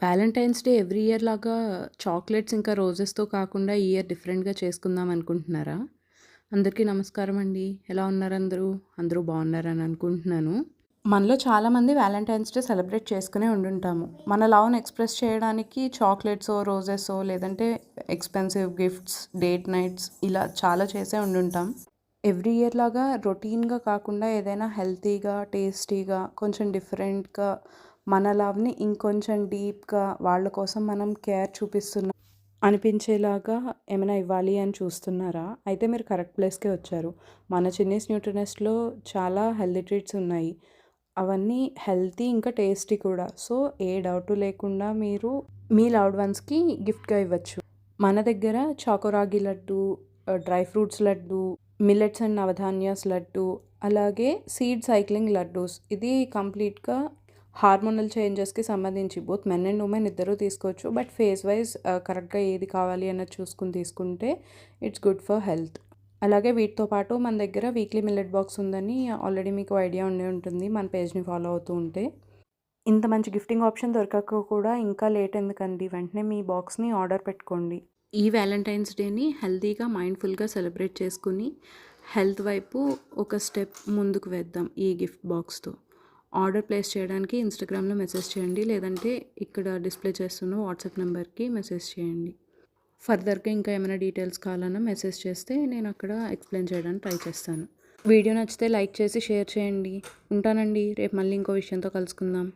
Valentine's day every year లాగా chocolates ఇంకా రోజెస్‌తో కాకుండా ఈ ఇయర్ డిఫరెంట్‌గా చేసుకుందాం అనుకుంటున్నారా? అందరికీ నమస్కారం అండి. ఎలా ఉన్నారు అందరూ? అందరూ బాగున్నారని అనుకుంటున్నాను. మనలో చాలామంది వ్యాలంటైన్స్ డే సెలబ్రేట్ చేసుకునే ఉండుంటాము. మన లవ్‌ని ఎక్స్‌ప్రెస్ చేయడానికి చాక్లెట్సో, రోజెసో లేదంటే ఎక్స్‌పెన్సివ్ గిఫ్ట్స్, డేట్ నైట్స్ ఇలా చాలా చేసే ఉండుంటాం. ఎవ్రీ ఇయర్ లాగా రొటీన్‌గా కాకుండా ఏదైనా హెల్తీగా, టేస్టీగా, కొంచెం డిఫరెంట్‌గా మన లవ్‌ని ఇంకొంచెం డీప్‌గా వాళ్ళ కోసం మనం కేర్ చూపిస్తున్నాం అనిపించేలాగా ఏమైనా ఇవ్వాలి అని చూస్తున్నారా? అయితే మీరు కరెక్ట్ ప్లేస్‌కే వచ్చారు. మన చిన్నీస్ న్యూట్రినెస్ట్‌లో చాలా హెల్తీ ట్రీట్స్ ఉన్నాయి. అవన్నీ హెల్తీ ఇంకా టేస్టీ కూడా. సో, ఏ డౌటు లేకుండా మీరు మీ లవ్డ్ వన్స్‌కి గిఫ్ట్‌గా ఇవ్వచ్చు. మన దగ్గర choco ragi laddu, dry fruits laddu, millets and నవధాన్యాస్ లడ్డు, అలాగే సీడ్ సైక్లింగ్ లడ్డూస్. ఇది కంప్లీట్‌గా హార్మోనల్ చేంజెస్‌కి సంబంధించి బోత్ మెన్ అండ్ ఉమెన్ ఇద్దరూ తీసుకోవచ్చు. బట్ ఫేజ్ వైస్ కరెక్ట్‌గా ఏది కావాలి అన్నది చూసుకొని తీసుకుంటే ఇట్స్ గుడ్ ఫర్ హెల్త్. అలాగే వీటితో పాటు మన దగ్గర వీక్లీ మిల్లెట్ బాక్స్ ఉందని ఆల్రెడీ మీకు ఐడియా ఉండే ఉంటుంది మన పేజ్‌ని ఫాలో అవుతూ ఉంటే. ఇంత మంచి గిఫ్టింగ్ ఆప్షన్ దొరకక కూడా ఇంకా లేట్ ఎందుకండి? వెంటనే మీ బాక్స్‌ని ఆర్డర్ పెట్టుకోండి. ఈ వ్యాలంటైన్స్ డేని హెల్తీగా, మైండ్‌ఫుల్‌గా సెలబ్రేట్ చేసుకుని హెల్త్ వైపు ఒక స్టెప్ ముందుకు వేద్దాం ఈ గిఫ్ట్ బాక్స్‌తో. ఆర్డర్ ప్లేస్ చేయడానికి ఇన్‌స్టాగ్రామ్‌లో మెసేజ్ చేయండి. లేదంటే ఇక్కడ డిస్‌ప్లే చేస్తున్న వాట్సాప్ నెంబర్‌కి మెసేజ్ చేయండి. ఫర్దర్‌గా ఇంకా ఏమైనా డీటెయిల్స్ కావాలన్నా మెసేజ్ చేస్తే నేను అక్కడ ఎక్స్‌ప్లెయిన్ చేయడానికి ట్రై చేస్తాను. వీడియో నచ్చితే లైక్ చేసి షేర్ చేయండి. ఉంటానండి. రేపు మళ్ళీ ఇంకో విషయంతో కలుసుకుందాం.